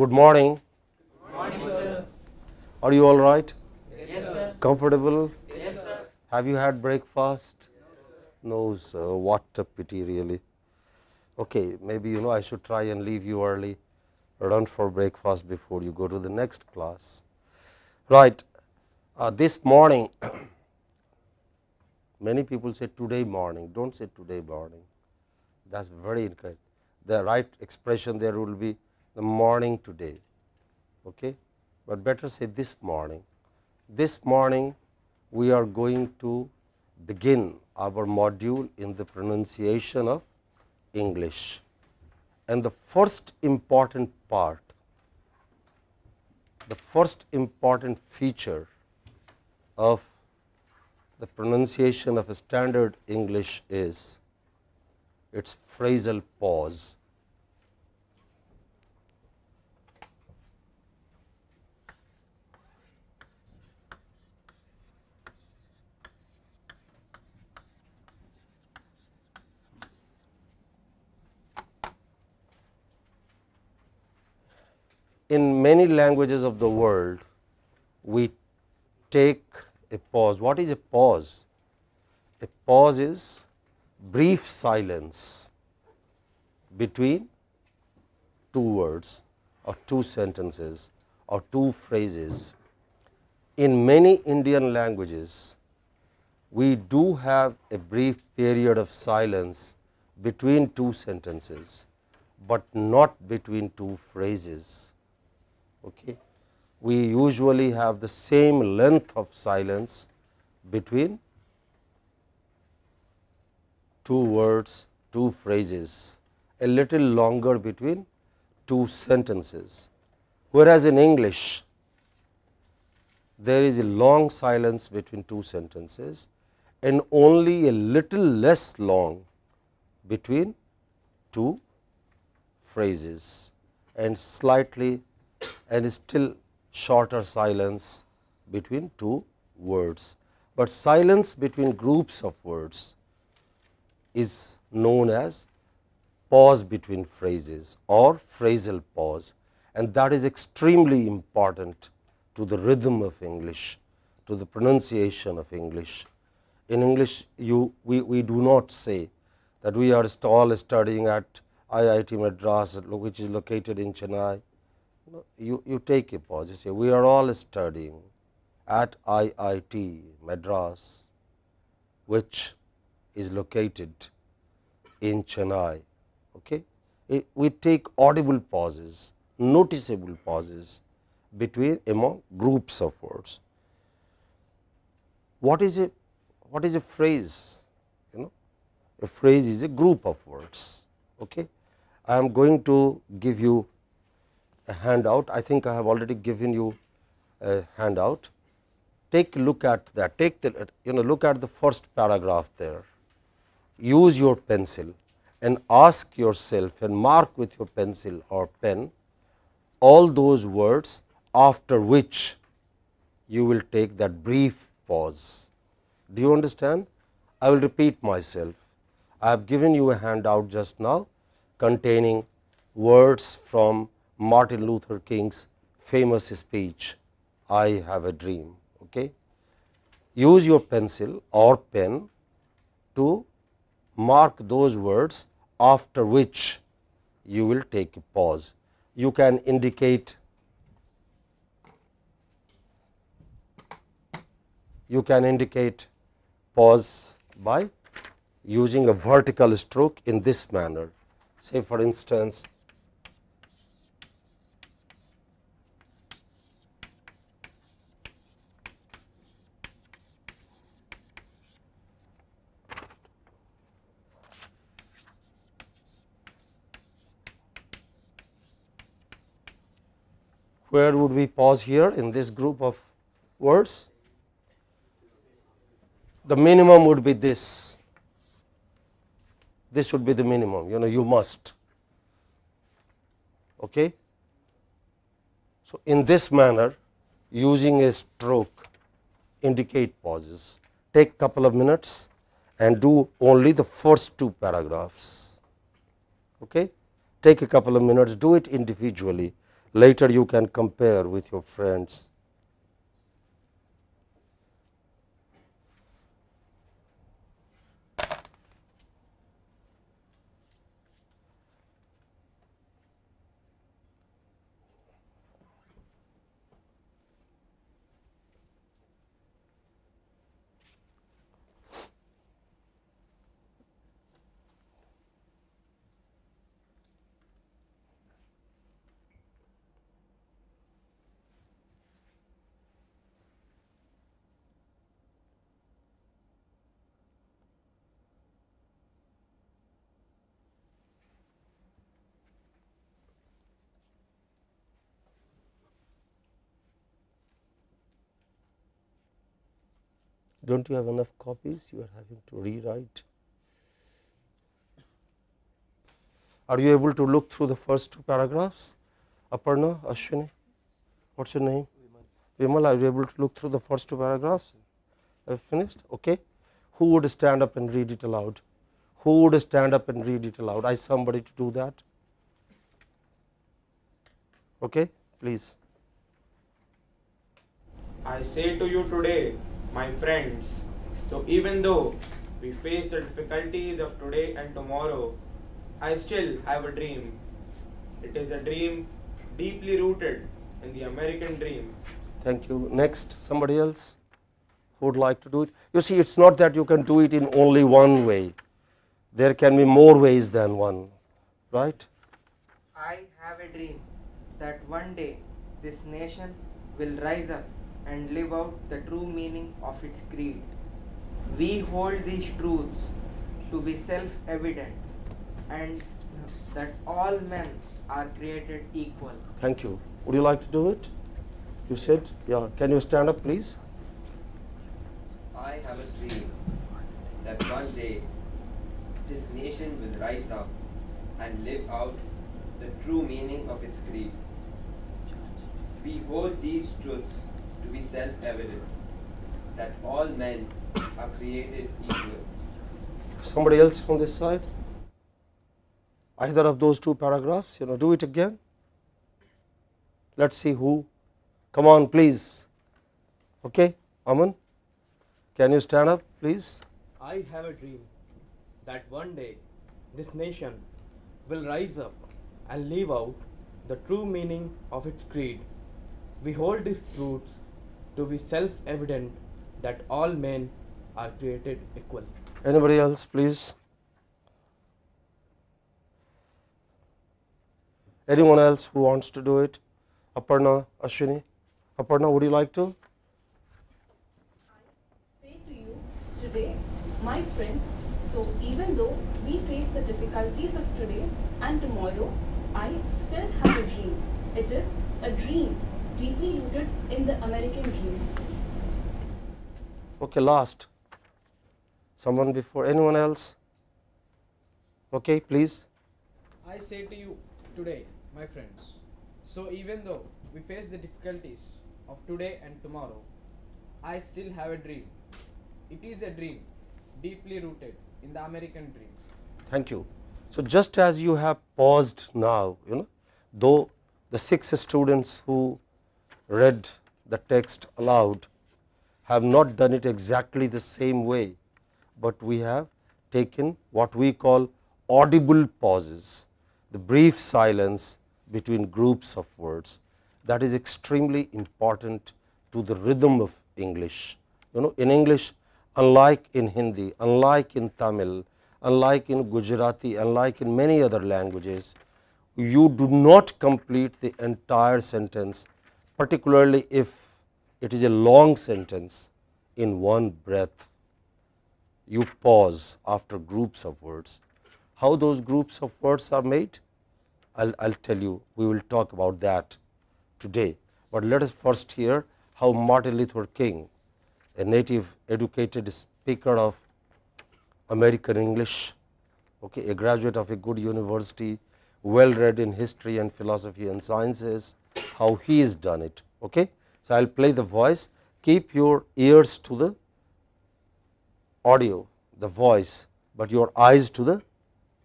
Good morning. Good morning, sir. Are you all right? Yes, sir. Comfortable? Yes, sir. Have you had breakfast? No, sir. What a pity, really. Okay, maybe I should try and leave you early. Run for breakfast before you go to the next class. Right. This morning, many people say today morning. Don't say today morning. That's very incorrect. The right expression there will be the morning today. Okay, but better say this morning. This morning we are going to begin our module in the pronunciation of English, and the first important part, the first important feature of the pronunciation of a standard English is its phrasal pause. In many languages of the world, we take a pause. What is a pause? A pause is brief silence between two words or two sentences or two phrases. In many Indian languages, we do have a brief period of silence between two sentences, but not between two phrases. Okay. We usually have the same length of silence between two words, two phrases, a little longer between two sentences. Whereas in English, there is a long silence between two sentences and only a little less long between two phrases, and slightly and still shorter silence between two words. But silence between groups of words is known as pause between phrases or phrasal pause, and that is extremely important to the rhythm of English, to the pronunciation of English. In English, we do not say that we are all studying at IIT Madras, which is located in Chennai. You take a pause, you say we are all studying at IIT Madras, which is located in Chennai. Okay? We take audible pauses, noticeable pauses between among groups of words. What is a phrase? A phrase is a group of words. Okay? I am going to give you a handout. I think I have already given you a handout. Take a look at that. Take the look at the first paragraph there. Use your pencil and ask yourself and mark with your pencil or pen all those words after which you will take that brief pause. Do you understand? I will repeat myself. I have given you a handout just now containing words from Martin Luther King's famous speech, I have a dream. Okay? Use your pencil or pen to mark those words after which you will take a pause. You can indicate pause by using a vertical stroke in this manner. Say for instance, where would we pause here in this group of words? The minimum would be this. This should be the minimum, you must. Okay? So, in this manner, using a stroke, indicate pauses. Take couple of minutes and do only the first two paragraphs. Okay? Take a couple of minutes, do it individually. Later you can compare with your friends. Don't you have enough copies? You are having to rewrite. Are you able to look through the first two paragraphs? Aparna, Ashwini, what's your name? Vimal, are you able to look through the first two paragraphs? Have you finished? Okay. Who would stand up and read it aloud? Who would stand up and read it aloud? I somebody to do that. Okay, please. I say to you today, my friends, so even though we face the difficulties of today and tomorrow, I still have a dream. It is a dream deeply rooted in the American dream. Thank you. Next, somebody else who would like to do it. You see, it's not that you can do it in only one way. There can be more ways than one, right? I have a dream that one day this nation will rise up and live out the true meaning of its creed. We hold these truths to be self-evident and that all men are created equal. Thank you. Would you like to do it? You said, yeah. Can you stand up, please? I have a dream that one day this nation will rise up and live out the true meaning of its creed. We hold these truths to be self-evident, that all men are created equal. Somebody else from this side? Either of those two paragraphs, do it again. Let's see who. Come on, please. Okay, Aman, can you stand up, please? I have a dream that one day this nation will rise up and live out the true meaning of its creed. We hold these truths to be self-evident that all men are created equal. Anybody else, please? Anyone else who wants to do it? Aparna, Ashwini? Aparna, would you like to? I say to you today, my friends, so even though we face the difficulties of today and tomorrow, I still have a dream. It is a dream deeply rooted in the American dream. Okay, last. Someone before, anyone else? Okay, please. I say to you today, my friends, so even though we face the difficulties of today and tomorrow, I still have a dream. It is a dream deeply rooted in the American dream. Thank you. So, just as you have paused now, though the 6 students who read the text aloud have not done it exactly the same way, but we have taken what we call audible pauses, the brief silence between groups of words. That is extremely important to the rhythm of English. In English, unlike in Hindi, unlike in Tamil, unlike in Gujarati, unlike in many other languages, you do not complete the entire sentence, particularly if it is a long sentence, in one breath. You pause after groups of words. How those groups of words are made? I'll tell you, we will talk about that today. But let us first hear how Martin Luther King, a native educated speaker of American English, okay, a graduate of a good university, well read in history and philosophy and sciences, how he has done it. Okay. So, I will play the voice, keep your ears to the audio, the voice, but your eyes to the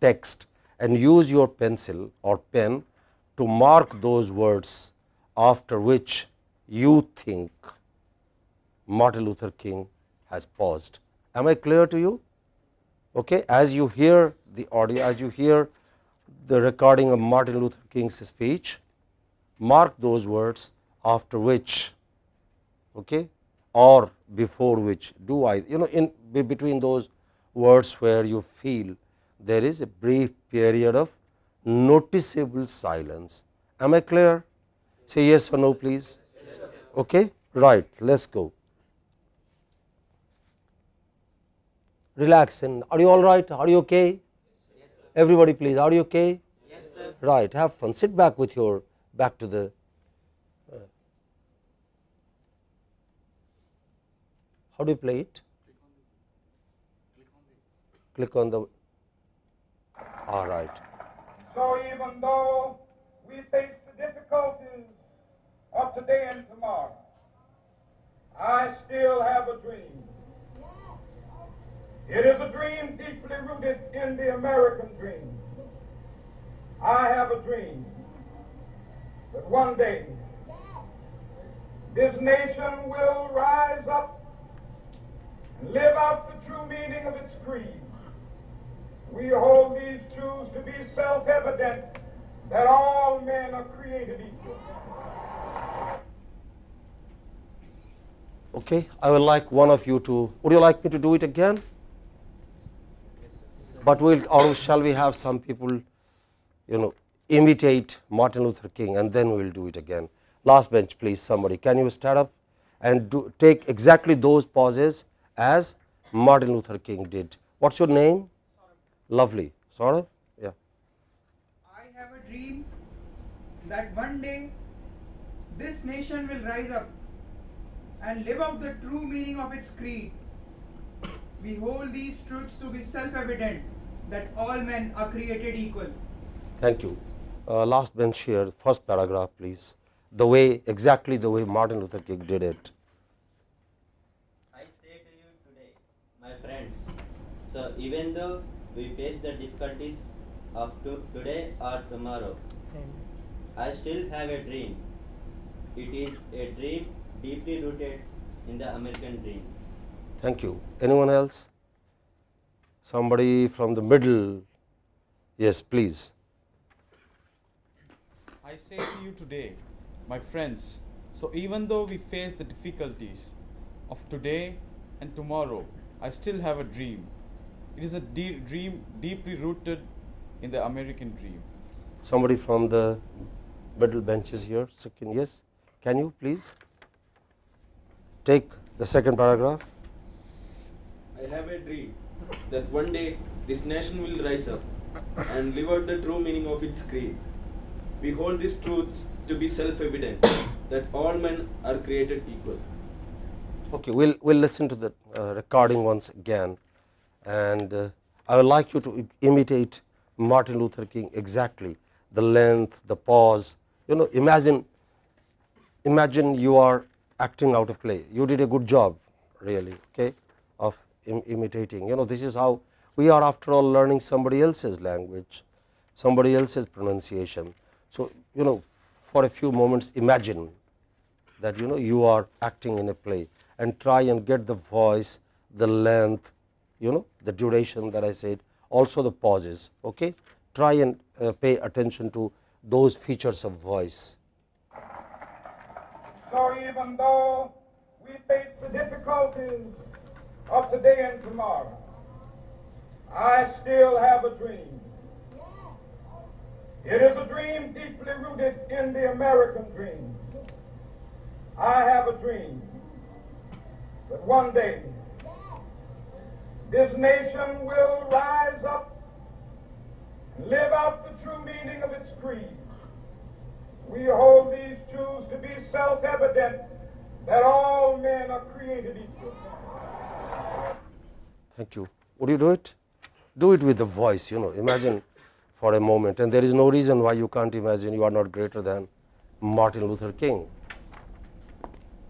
text, and use your pencil or pen to mark those words after which you think Martin Luther King has paused. Am I clear to you? Okay, as you hear the audio, as you hear the recording of Martin Luther King's speech, mark those words after which, okay, or before which do I, in between those words where you feel there is a brief period of noticeable silence. Am I clear? Say yes or no, please. Okay, right, let's go. Relax and are you all right? Are you okay? Everybody please, are you okay? Yes, sir. Right, have fun. Sit back with your back to the how do you play it? Click on the all right. So even though we face the difficulties of today and tomorrow, I still have a dream. It is a dream deeply rooted in the American dream. I have a dream that one day this nation will rise up and live out the true meaning of its creed. We hold these truths to be self-evident that all men are created equal. Okay, I would like one of you to, would you like me to do it again? But or shall we have some people, imitate Martin Luther King and then we will do it again. Last bench please, somebody, can you stand up and take exactly those pauses as Martin Luther King did. What's your name? Lovely. Saurabh? Yeah. I have a dream that one day this nation will rise up and live out the true meaning of its creed. We hold these truths to be self-evident that all men are created equal. Thank you. Last bench here, first paragraph please. Exactly the way Martin Luther King did it. I say to you today, my friends, so even though we face the difficulties of today or tomorrow, I still have a dream. It is a dream deeply rooted in the American dream. Thank you. Anyone else? Somebody from the middle? Yes, please. I say to you today, my friends, so even though we face the difficulties of today and tomorrow, I still have a dream. It is a dream deeply rooted in the American dream. Somebody from the middle benches here, second, yes. Can you please take the second paragraph? I have a dream that one day this nation will rise up and live out the true meaning of its creed. We hold these truths to be self-evident that all men are created equal. Okay, we'll listen to the recording once again, and I would like you to imitate Martin Luther King exactly, the length, the pause. Imagine you are acting out a play. You did a good job, really, okay, of imitating. This is how we are, after all, learning somebody else's language, somebody else's pronunciation. So, for a few moments, imagine that you are acting in a play and try and get the voice, the length, the duration that I said, also the pauses. Okay, try and pay attention to those features of voice. So even though we face the difficulties of today and tomorrow, I still have a dream. It is a dream deeply rooted in the American dream. I have a dream that one day this nation will rise up and live out the true meaning of its creed. We hold these truths to be self-evident that all men are created equal. Thank you. Would you do it? Do it with the voice, imagine for a moment, and there is no reason why you can't imagine you are not greater than Martin Luther King.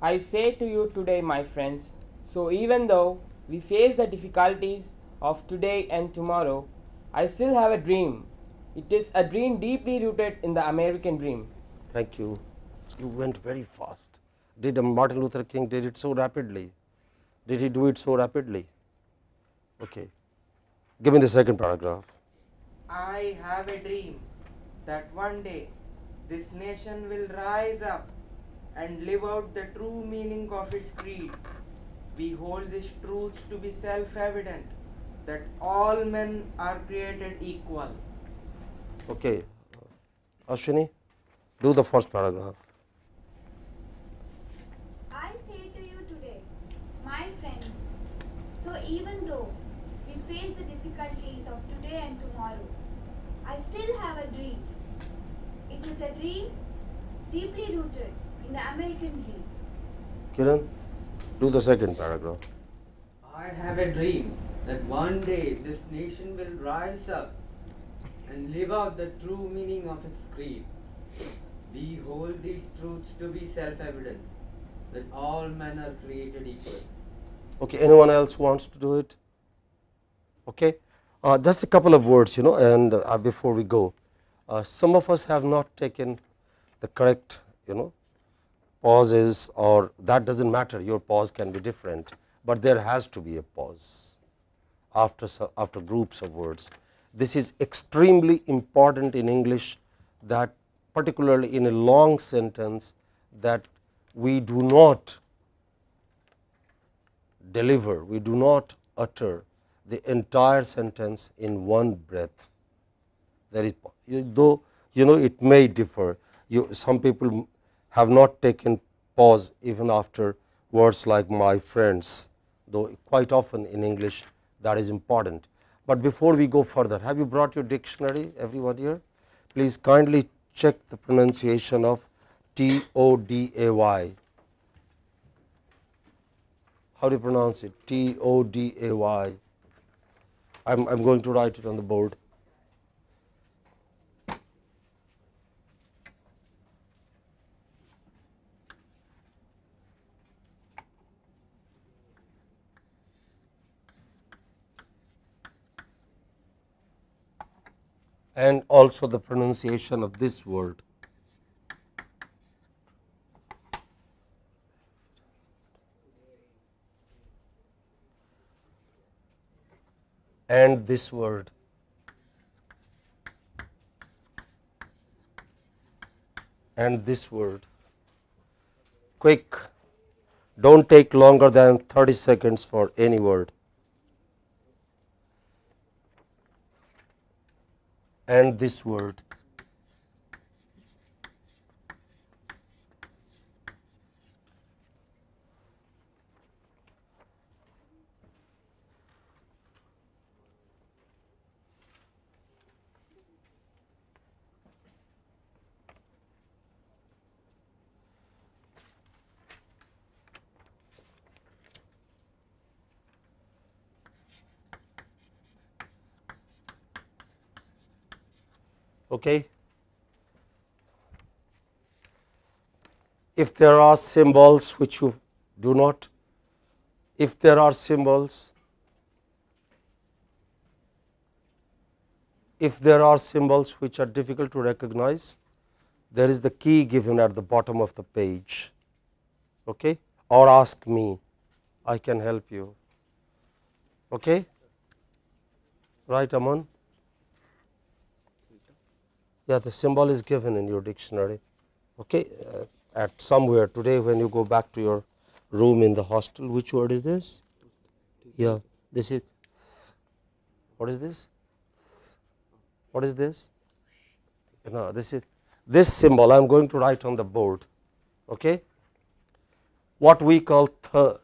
I say to you today, my friends, so even though we face the difficulties of today and tomorrow, I still have a dream. It is a dream deeply rooted in the American dream. Thank you. You went very fast. Did Martin Luther King did it so rapidly? Did he do it so rapidly? Okay. Give me the second paragraph. I have a dream that one day this nation will rise up and live out the true meaning of its creed. We hold these truths to be self-evident, that all men are created equal. Okay. Ashwini, do the first paragraph. I say to you today, my friends, so even though we face the difficulties of today and tomorrow, I still have a dream. It is a dream deeply rooted in the American dream. Kiran, do the second paragraph. I have a dream that one day this nation will rise up and live out the true meaning of its creed. We hold these truths to be self-evident, that all men are created equal. Okay, anyone else wants to do it? Okay, just a couple of words, and before we go, some of us have not taken the correct, pauses, or that doesn't matter. Your pause can be different, but there has to be a pause after groups of words. This is extremely important in English, that particularly in a long sentence, that we do not deliver, we do not utter the entire sentence in one breath. There is, though it may differ. Some people have not taken pause even after words like my friends, though quite often in English that is important. But before we go further, have you brought your dictionary, everyone here? Please kindly check the pronunciation of TODAY. How do you pronounce it? TODAY. I'm going to write it on the board. And also the pronunciation of this word. And this word. And this word. Quick, don't take longer than 30 seconds for any word. And this word. Okay. If there are symbols which you do not, if there are symbols, which are difficult to recognize, there is the key given at the bottom of the page, okay? Or ask me, I can help you, okay? Right, Aman? Yeah, the symbol is given in your dictionary, okay? At somewhere today when you go back to your room in the hostel. Which word is this? Yeah, this is, what is this? What is this? No, this is, this symbol I am going to write on the board, okay? What we call th,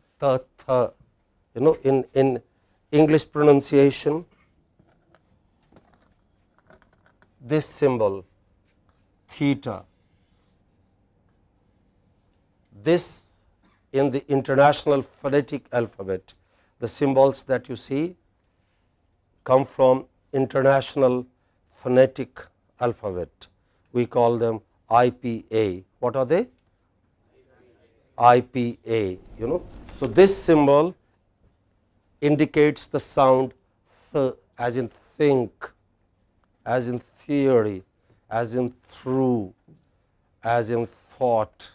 in English pronunciation, this symbol theta, this in the International Phonetic Alphabet, the symbols that you see come from International Phonetic Alphabet. We call them IPA. What are they? IPA, So this symbol indicates the sound th, as in think, as in theory, as in through, as in thought,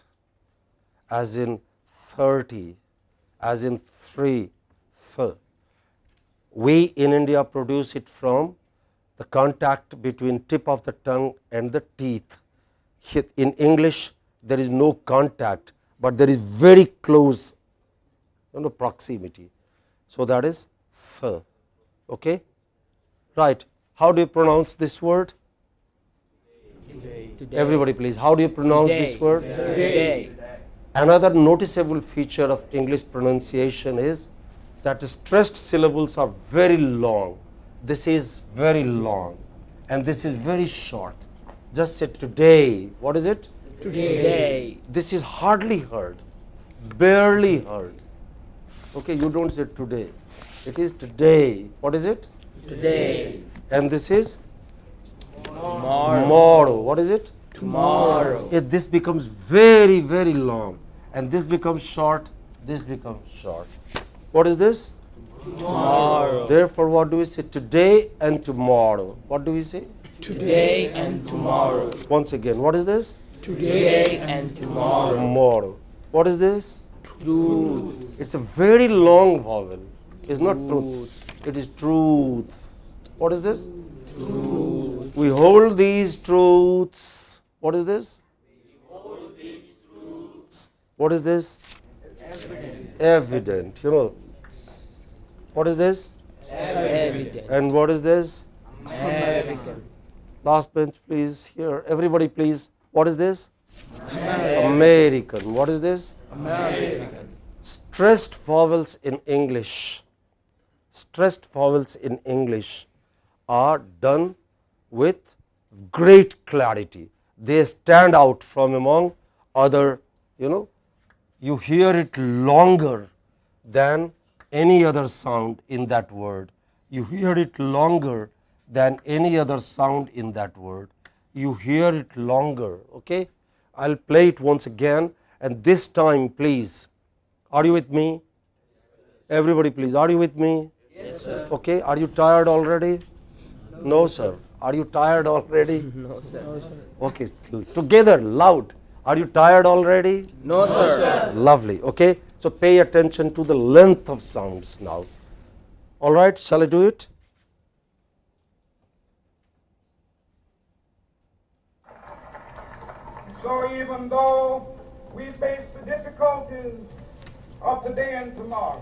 as in 30, as in 3, f. We in India produce it from the contact between tip of the tongue and the teeth. In English, there is no contact, but there is very close proximity. So, that is f. Okay? Right. How do you pronounce this word? Today. Everybody please, how do you pronounce Today. this word? Today. Another noticeable feature of English pronunciation is that the stressed syllables are very long. This is very long and this is very short. Just say today. What is it? Today. This is hardly heard, barely heard. Okay, you don't say today. It is today. What is it? Today. And this is Tomorrow. tomorrow. What is it? Tomorrow. This becomes very, very long, and this becomes short, this becomes short. What is this? Tomorrow. Therefore, what do we say? Today and tomorrow. What do we say? Today and tomorrow. Once again, what is this? Today and tomorrow. Tomorrow. What is this? Truth. It's a very long vowel. It's not truth. It is truth. What is this? Truth. We hold these truths. What is this? What is this? Evident. What is this? Evident. And what is this? American. Last bench, please. Here, everybody, please. What is this? American. What is this? American. Stressed vowels in English. Stressed vowels in English are done with great clarity. They stand out from among other, you hear it longer than any other sound in that word. You hear it longer than any other sound in that word. You hear it longer. Okay? I'll play it once again, and this time, please, are you with me? Everybody, please, are you with me? Yes, sir. Okay, are you tired already? No, sir. Are you tired already? No, sir. Okay, together, loud. Are you tired already? No, sir. Lovely. Okay, so pay attention to the length of sounds now. All right, shall I do it? So even though we face the difficulties of today and tomorrow,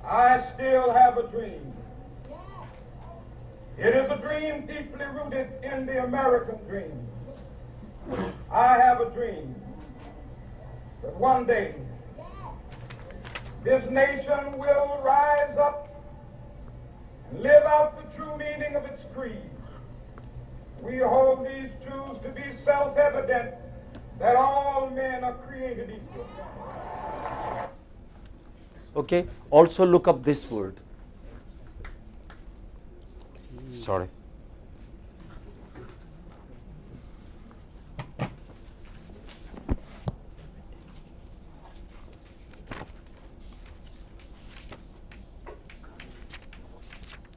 I still have a dream. It is a dream deeply rooted in the American dream. I have a dream that one day this nation will rise up and live out the true meaning of its creed. We hold these truths to be self-evident, that all men are created equal. Okay, also look up this word. Sorry.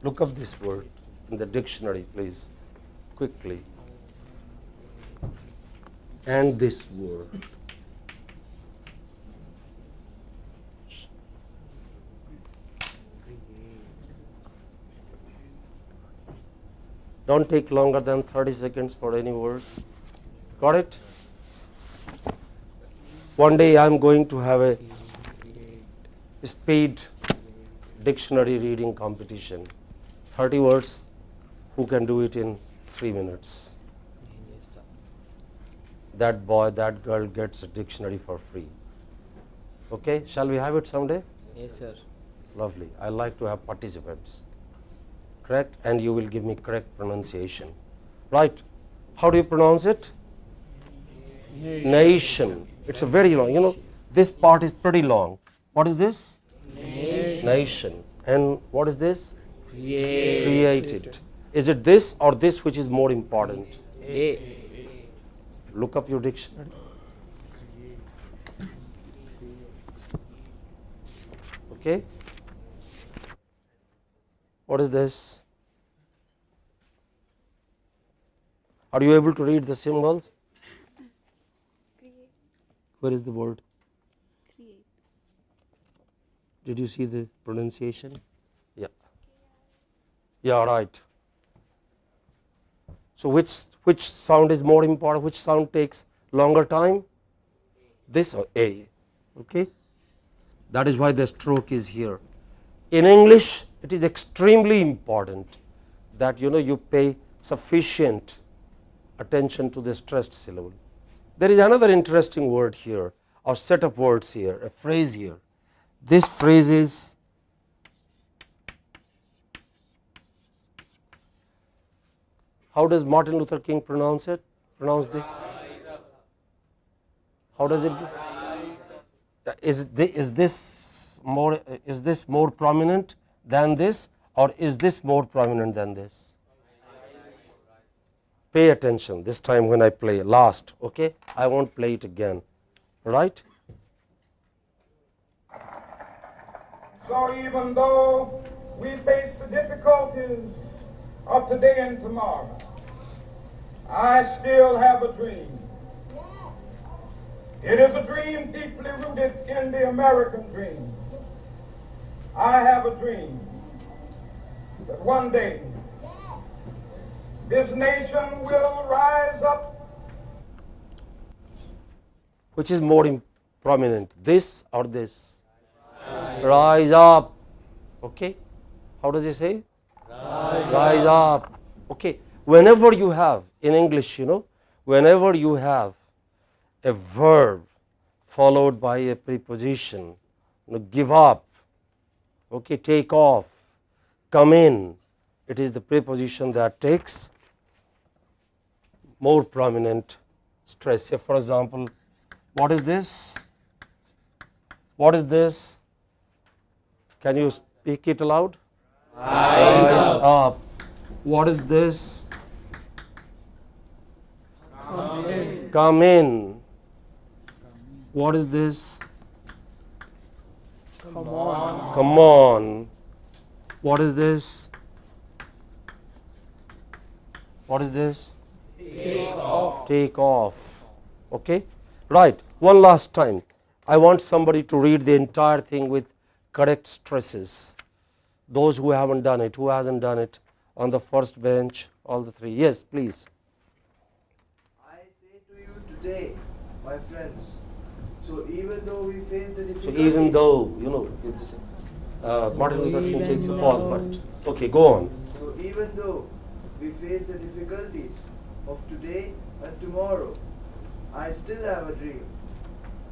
Look up this word in the dictionary, please, quickly. And this word. Don't take longer than 30 seconds for any words. Got it? One day I am going to have a speed dictionary reading competition. 30 words, who can do it in 3 minutes? That boy, that girl gets a dictionary for free. Okay, shall we have it someday? Yes, sir. Lovely. I like to have participants. Correct? And you will give me correct pronunciation. Right. How do you pronounce it? Nation. It's a very long, this part is pretty long. What is this? Nation. And what is this? Created. Is it this or this which is more important? Look up your dictionary. Okay. What is this? Are you able to read the symbols? Where is the word? Did you see the pronunciation? Yeah. Yeah, right. So which sound is more important? Which sound takes longer time? This or A. Okay. That is why the stroke is here. In English, it is extremely important that you pay sufficient attention to the stressed syllable. There is another interesting word here, or set of words here, a phrase here. This phrase is how does Martin Luther King pronounce it? Pronounce this? How does it go? Is this more prominent than this, or is this more prominent than this? Pay attention this time when I play last, okay? I won't play it again, right? So even though we face the difficulties of today and tomorrow, I still have a dream. It is a dream deeply rooted in the American dream. I have a dream that one day this nation will rise up. Which is more prominent, this or this? Rise up. Okay. How does he say? Rise up. Okay. Whenever you have, in English, whenever you have a verb followed by a preposition, give up, okay, take off, come in, it is the preposition that takes more prominent stress. Say, for example, what is this? What is this? Can you speak it aloud? Rise up. What is this? Come in. Come in. What is this? Come on. Come on. What is this? What is this? Take off. Take off. Okay? Right. One last time. I want somebody to read the entire thing with correct stresses. Those who haven't done it, who hasn't done it, on the first bench, all the three. Yes, please. I say to you today, my friends, so even though we face the So difficulties, even though, it's, Martin Luther King takes a pause, but okay, go on. so even though we face the difficulties of today and tomorrow, I still have a dream.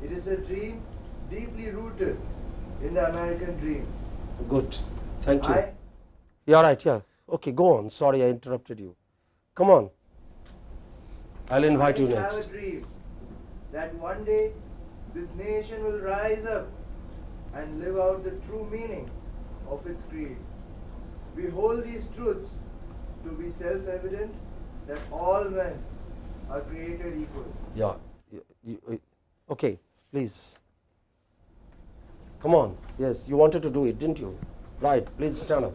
It is a dream deeply rooted in the American dream. Good. Thank you. Yeah, right, yeah. Okay, go on. Sorry, I interrupted you. Come on. I'll invite you I next. have a dream that one day this nation will rise up and live out the true meaning of its creed. We hold these truths to be self-evident that all men are created equal. Yeah. Okay, please. Come on. Yes, you wanted to do it, didn't you? Right, please stand up.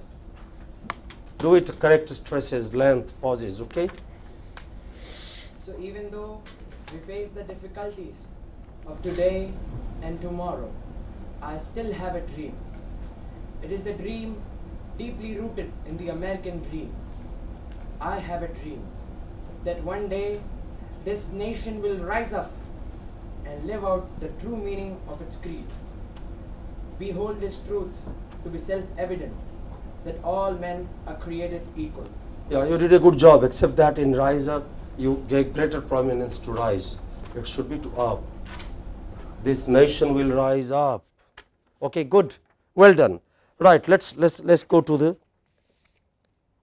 Do it correct stresses, length, pauses, okay? So even though we face the difficulties of today and tomorrow, I still have a dream. It is a dream deeply rooted in the American dream. I have a dream that one day this nation will rise up and live out the true meaning of its creed. We hold this truth to be self-evident that all men are created equal. Yeah, you did a good job, except that in rise up, you gave greater prominence to rise. It should be to up. This nation will rise up. Okay, good. Well done. Right, let's go to the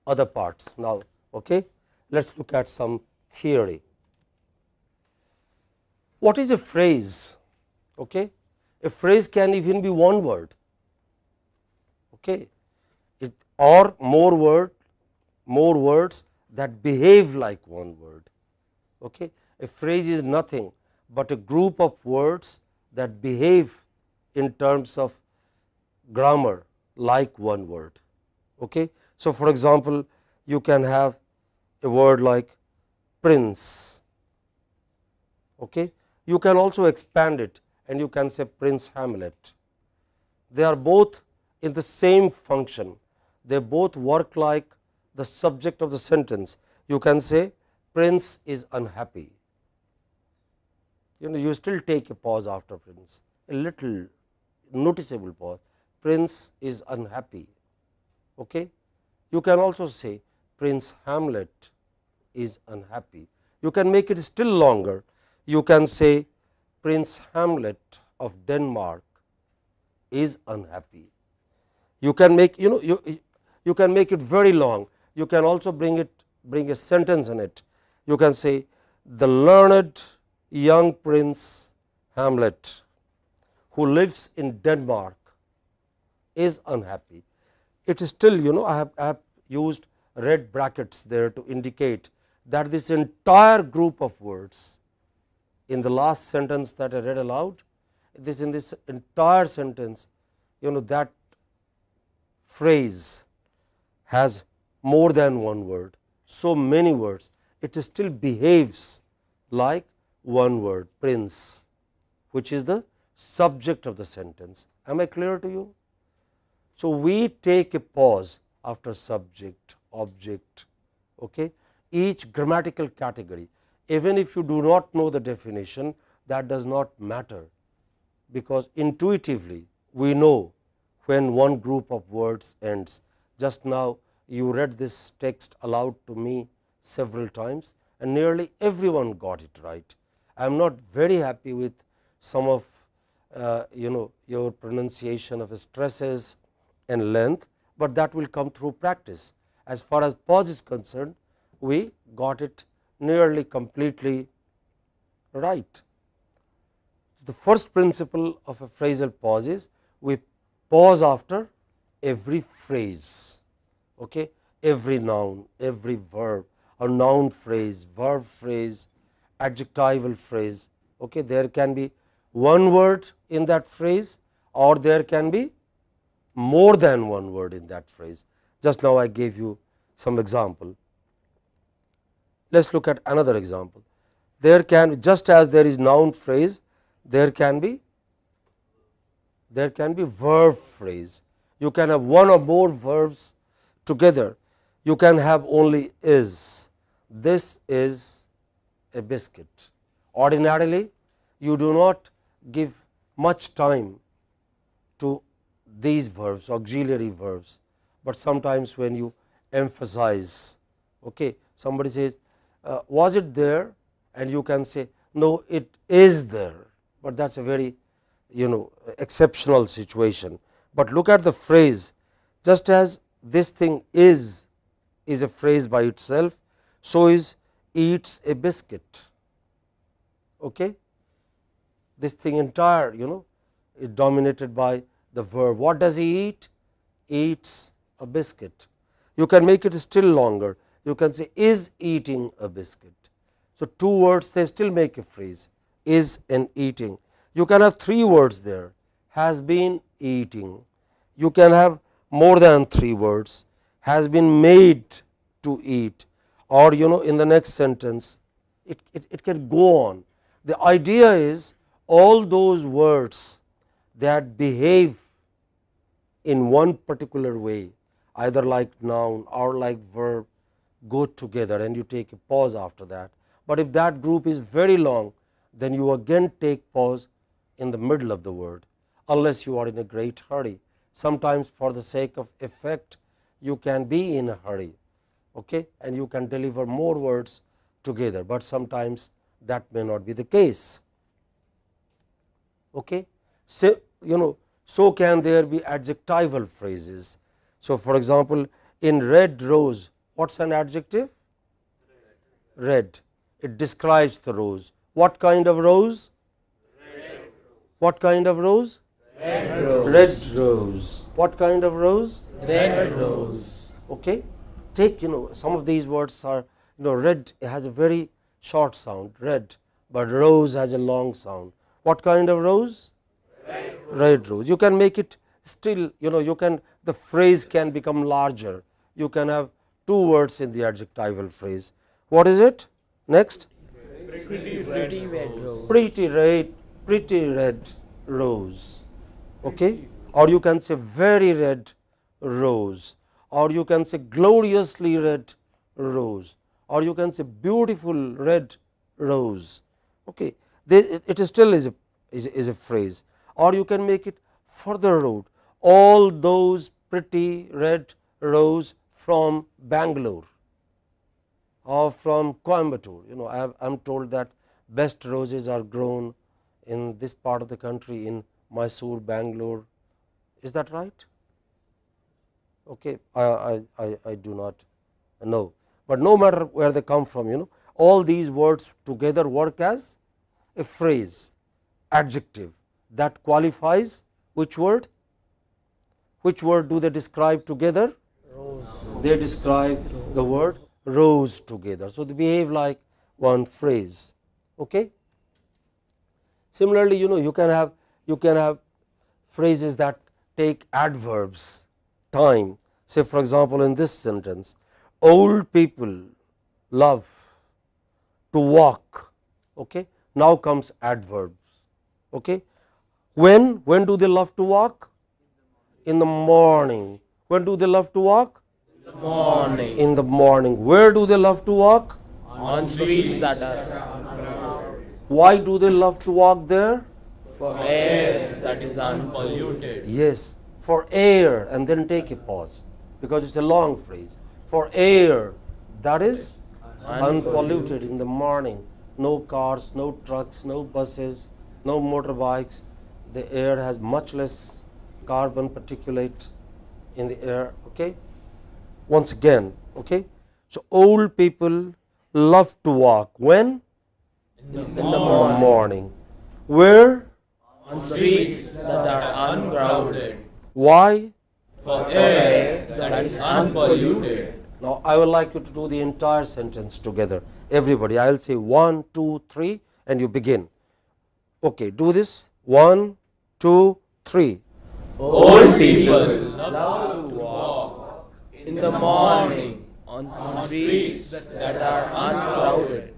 other parts now. Okay, let's look at some theory. What is a phrase? Okay, a phrase can even be one word. Okay, or more words that behave like one word. Okay, a phrase is nothing but a group of words that behave in terms of grammar like one word. Okay, so for example, you can have a word like Prince. Okay. You can also expand it and you can say Prince Hamlet. They are both in the same function, they both work like the subject of the sentence. You can say Prince is unhappy. You still take a pause after Prince, a little noticeable pause. Prince is unhappy. Okay. You can also say Prince Hamlet is unhappy. You can make it still longer. You can say Prince Hamlet of Denmark is unhappy. You can make you can make it very long. You can also bring a sentence in it. You can say the learned young Prince Hamlet who lives in Denmark is unhappy. It is still I have used red brackets there to indicate that this entire group of words in the last sentence that I read aloud, in this entire sentence, that phrase has more than one word, so many words, it still behaves like one word, Prince, which is the subject of the sentence. Am I clear to you? So, we take a pause after subject, object, okay. Each grammatical category, even if you do not know the definition, that does not matter, because intuitively we know when one group of words ends. Just now you read this text aloud to me several times and nearly everyone got it right. I am not very happy with some of your pronunciation of stresses and length, but that will come through practice. As far as pause is concerned, we got it nearly completely right. The first principle of a phrasal pause is we pause after every phrase, okay, every noun, every verb, or noun phrase, verb phrase, adjectival phrase. Okay. There can be one word in that phrase or there can be more than one word in that phrase. Just now I gave you some example. Let us look at another example. There can, just as there is noun phrase, there can be verb phrase. You can have one or more verbs together. You can have only is. This is a biscuit. Ordinarily, you do not give much time to these verbs, auxiliary verbs, but sometimes when you emphasize, okay, somebody says, was it there, and you can say, no, it is there, but that is a very exceptional situation. But look at the phrase, just as this thing is a phrase by itself, so is eats a biscuit. Okay. This thing entire is dominated by the verb. What does he eat? Eats a biscuit. You can make it still longer. You can say is eating a biscuit. So, two words they still make a phrase, is and eating. You can have three words there, has been eating. You can have more than three words, has been made to eat, or in the next sentence it can go on. The idea is all those words that behave in one particular way, either like noun or like verb, go together and you take a pause after that. But if that group is very long, then you again take pause in the middle of the word, unless you are in a great hurry. Sometimes for the sake of effect, you can be in a hurry, okay, and you can deliver more words together, but sometimes that may not be the case. Okay. So, so can there be adjectival phrases. So, for example, in red rose, what is an adjective? Red. It describes the rose. What kind of rose? Red. What kind of rose? Red rose. Red rose. What kind of rose? Red rose. Okay. Take some of these words are red has a very short sound, red, but rose has a long sound. What kind of rose? Red rose. Red rose. You can make it still you can, the phrase can become larger. You can have two words in the adjectival phrase. What is it? Next, Pretty red rose. pretty red rose. Okay, or you can say very red rose, or you can say gloriously red rose, or you can say beautiful red rose. Okay, it is still is a phrase, or you can make it further out. All those pretty red rose from Bangalore or from Coimbatore. You know, I am told that best roses are grown in this part of the country, in Mysore, Bangalore. Is that right? Okay, I do not know, but no matter where they come from, you know, all these words together work as a phrase, adjective that qualifies which word? Which word do they describe together? They describe the word rose together. So, they behave like one phrase. Okay. Similarly, you know, you can have phrases that take adverbs, time. Say for example, in this sentence, old people love to walk. Okay. Now comes adverbs. Okay. When do they love to walk? In the morning. When do they love to walk? Morning. In the morning. Where do they love to walk? On streets that are Why do they love to walk there? for air that is unpolluted. Yes, for air, and then take a pause because it's a long phrase. For air that is unpolluted in the morning. No cars, no trucks, no buses, no motorbikes. The air has much less carbon particulate in the air. Okay. Once again, okay. So old people love to walk when? In the Morning. Where? On streets that are uncrowded. Why? For air that is unpolluted. Now I would like you to do the entire sentence together. Everybody, I will say 1, 2, 3 and you begin. Okay, do this. 1, 2, 3. Old people love to walk in the morning on streets that are uncrowded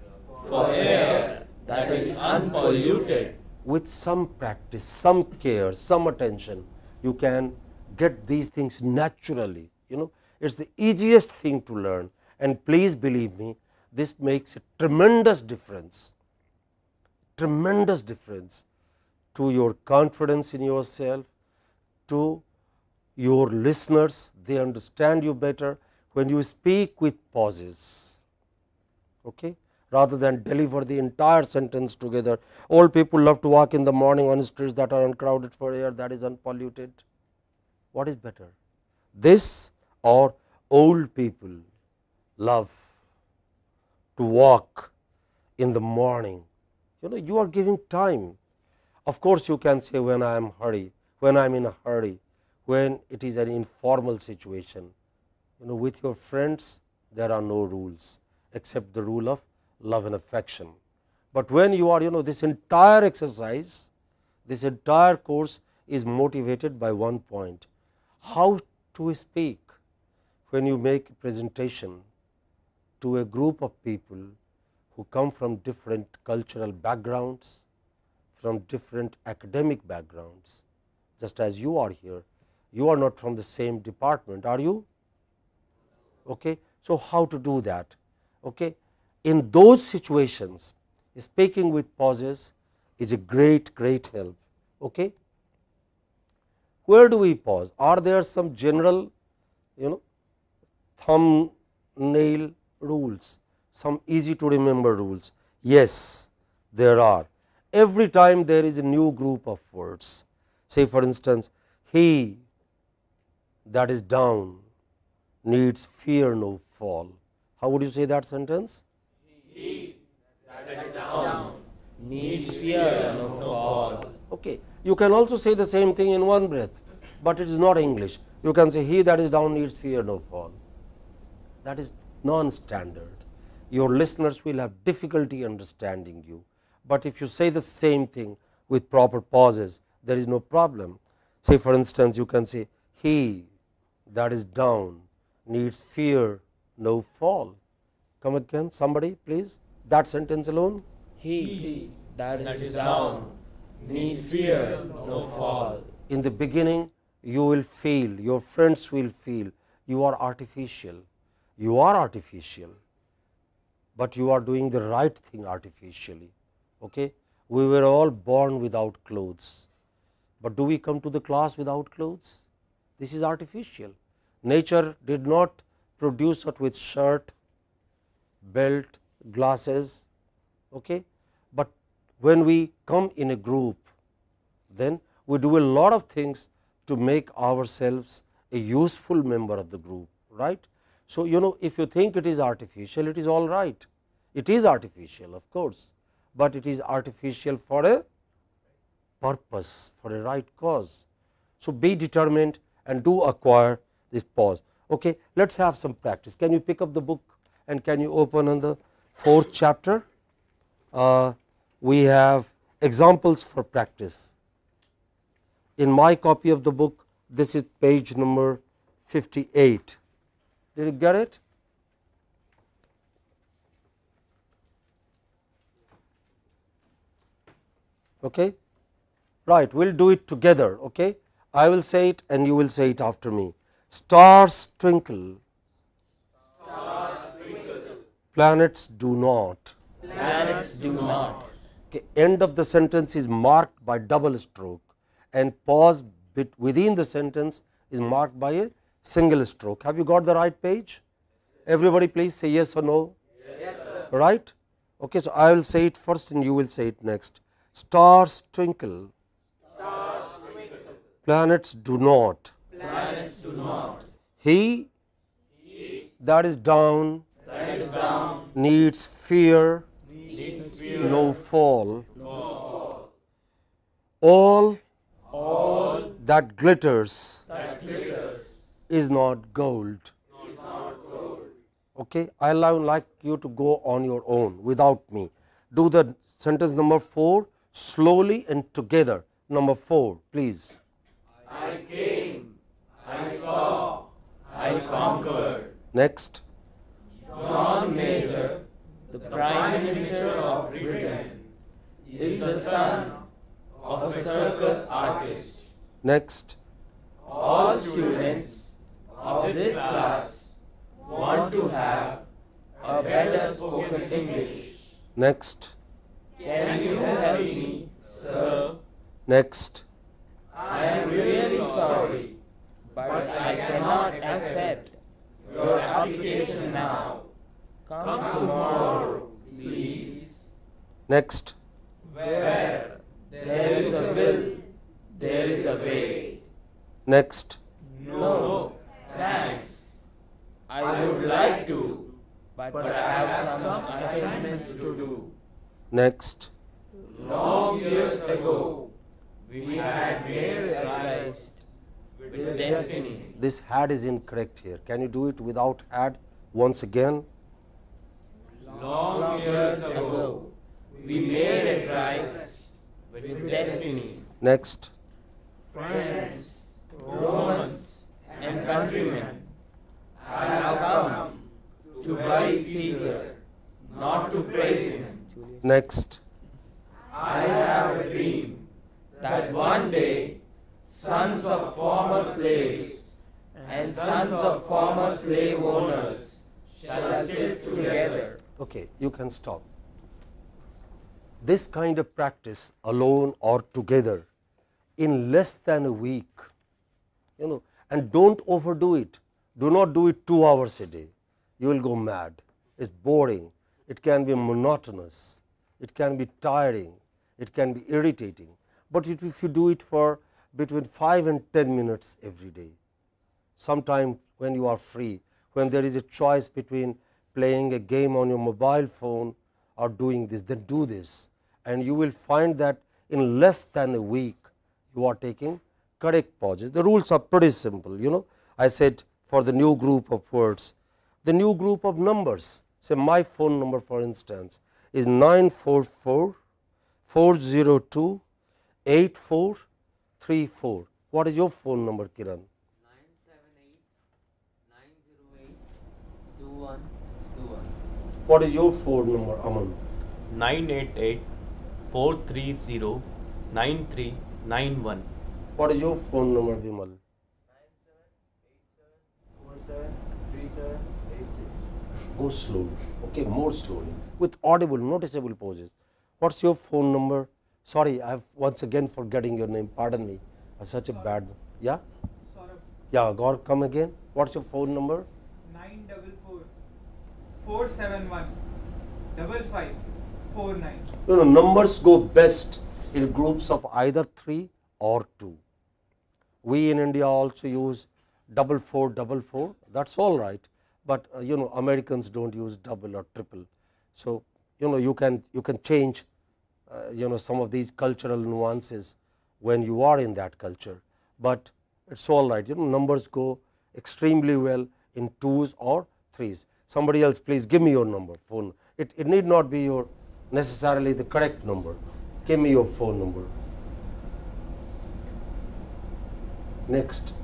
for air that is unpolluted. With some practice, some care, some attention, you can get these things naturally. You know, it's the easiest thing to learn, and please believe me, this makes a tremendous difference to your confidence in yourself, to your listeners. They understand you better when you speak with pauses, okay, rather than deliver the entire sentence together. Old people love to walk in the morning on streets that are uncrowded for air that is unpolluted. What is better, this or old people love to walk in the morning? You know, you are giving time. Of course, you can say when I am in a hurry, when it is an informal situation. You know, with your friends there are no rules except the rule of love and affection. But when you are, you know, this entire exercise, this entire course is motivated by one point: how to speak when you make a presentation to a group of people who come from different cultural backgrounds, from different academic backgrounds. Just as you are here, you are not from the same department, are you? Okay. So, how to do that? Okay. In those situations, speaking with pauses is a great help. Okay. Where do we pause? Are there some general, you know, thumbnail rules, some easy to remember rules? Yes, there are. Every time there is a new group of words, say for instance, he that is down needs fear no fall. How would you say that sentence? He that is down needs fear no fall. Okay. You can also say the same thing in one breath, but it is not English. You can say he that is down needs fear no fall. That is non-standard. Your listeners will have difficulty understanding you, but if you say the same thing with proper pauses, there is no problem. Say for instance, you can say he that is down needs fear no fall. Come again, somebody please That sentence alone. He that is down need fear no fall. In the beginning, you will feel, your friends will feel you are artificial. You are artificial, but you are doing the right thing artificially. Okay? We were all born without clothes, but do we come to the class without clothes? This is artificial. Nature did not produce us with shirt, belt, glasses. Okay? But when we come in a group, then we do a lot of things to make ourselves a useful member of the group, right. So, if you think it is artificial, it is all right. It is artificial, of course, but it is artificial for a purpose, for a right cause. So, be determined and do acquire this pause. Okay, let us have some practice. Can you pick up the book and can you open on the 4th chapter? We have examples for practice. In my copy of the book, this is page number 58. Did you get it? Okay. Right, we will do it together. Okay. I will say it and you will say it after me. Stars twinkle, planets do not. Planets do not. Okay. End of the sentence is marked by double stroke and pause within the sentence is marked by a single stroke. Have you got the right page? Everybody please say yes or no. Yes, sir. Right? Okay, so I will say it first and you will say it next. Stars twinkle, planets do not. Planets do not. He that is down, needs fear, no fall. All that glitters is not gold. Okay, I like you to go on your own without me. Do the sentence number 4 slowly and together. Number 4, please. I came, I saw, I conquered. Next. John Major, the Prime Minister of Britain, is the son of a circus artist. Next. All students of this class want to have a better spoken English. Next. Can you help me, sir? Next. I am really sorry, but I cannot accept your application now. Come tomorrow, please. Next. Where there is a will, there is a way. Next. No, thanks. I would like to, but I have some assignments to do. Next. Long years ago, we had made a tryst with destiny. This had is incorrect here. Can you do it without had once again? Long years ago, we made a tryst with destiny. Next. Friends, Romans, and countrymen, I have come to bury Caesar, not to praise him. Next. I have a dream that one day sons of former slaves and sons of former slave owners shall sit together. Okay, you can stop. This kind of practice alone or together in less than a week, and don't overdo it. Do not do it 2 hours a day. You will go mad. It's boring. It can be monotonous. It can be tiring. It can be irritating. But if you do it for between 5 and 10 minutes every day, sometime when you are free, when there is a choice between playing a game on your mobile phone or doing this, then do this. And you will find that in less than a week, you are taking correct pauses. The rules are pretty simple. I said for the new group of words, the new group of numbers, say my phone number for instance is 944 402 8434. What is your phone number, Kiran? 978-908-2121. What is your phone number, Aman? 988-430-9391. What is your phone number, Vimal? 9787473786. Go slowly, okay, more slowly, with audible, noticeable pauses. What's your phone number? Sorry, I am once again forgetting your name. Pardon me. I'm such a bad. Yeah. Yeah, Gaur, come again. What's your phone number? 944-471-5549. Numbers go best in groups of either 3 or 2. We in India also use 4444. That's all right, but Americans don't use double or triple. So you can change some of these cultural nuances when you are in that culture, but it's all right. Numbers go extremely well in 2s or 3s. Somebody else, please give me your number, phone. It need not be your necessarily the correct number. Give me your phone number. Next.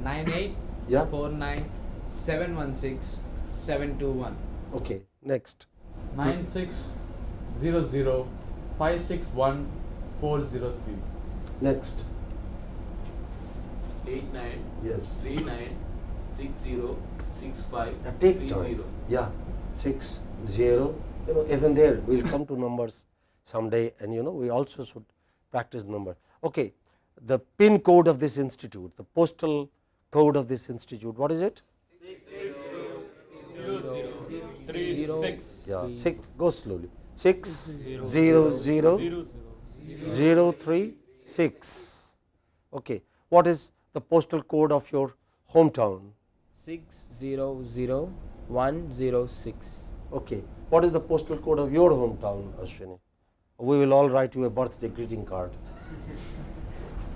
9849716721. Okay. Next. 9600561403. Next. 89 Yes. 39606530. Take time. Yeah. 60. Even there we will come to numbers someday, and we also should practice numbers. Okay. The PIN code of this institute, the postal code of this institute, what is it? 60036. Yeah, go slowly. 600036. Okay. What is the postal code of your hometown? 600106. Okay. What is the postal code of your hometown, Ashwini? We will all write you a birthday greeting card.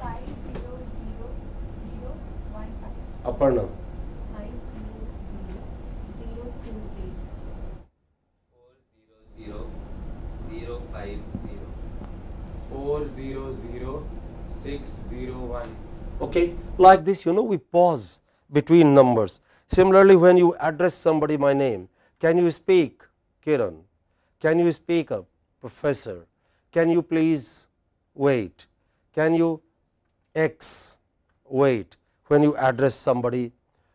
500015. Aparna. 500028. 400050. 400601. Okay. Like this, we pause between numbers. Similarly, when you address somebody by name, can you speak Kiran? Can you speak up Professor? Can you please wait? Can you X wait? When you address somebody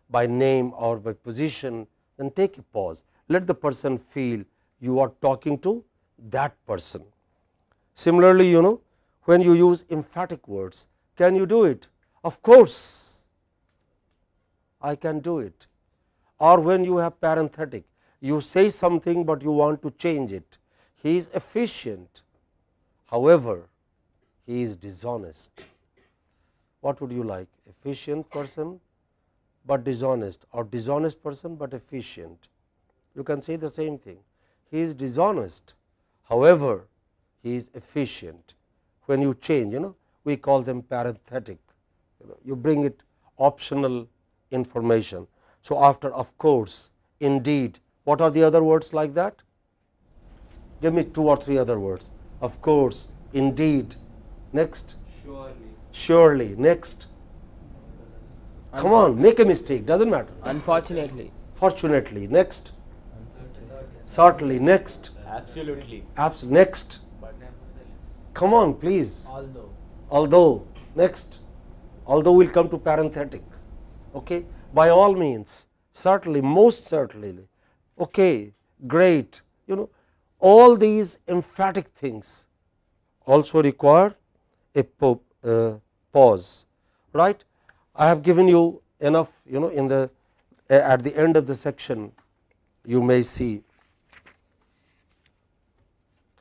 by name or by position, then take a pause. Let the person feel you are talking to that person. Similarly, when you use emphatic words, can you do it? Of course, I can do it. Or when you have parenthetic, you say something but you want to change it. He is efficient, however, he is dishonest. What would you like? Efficient person but dishonest, or dishonest person but efficient? You can say the same thing. He is dishonest, however, he is efficient. When you change, we call them parenthetic. You bring it optional information. So, after of course, indeed, what are the other words like that? Give me 2 or 3 other words. Of course, indeed. Next. Surely. Surely. Next. Come on, make a mistake, doesn't matter. Unfortunately. Fortunately. Next. Certainly. Next. Absolutely. Next. Come on, please. Although. Next. Although will come to parenthetic. Okay. By all means. Certainly. Most certainly. Okay. Great. All these emphatic things also require a pause, right? I have given you enough, in the at the end of the section, you may see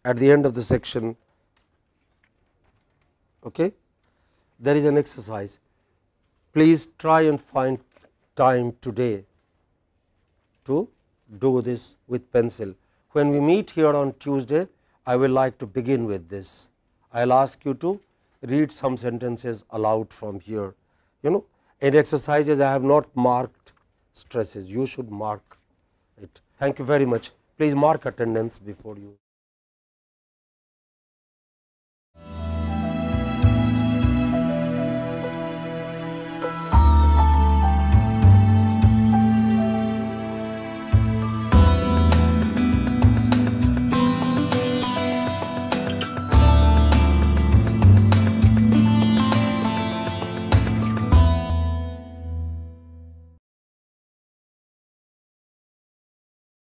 at the end of the section, okay, there is an exercise. Please try and find time today to do this with pencil. When we meet here on Tuesday, I will like to begin with this. I will ask you to read some sentences aloud from here. In exercises I have not marked stresses, you should mark it. Thank you very much. Please mark attendance before you.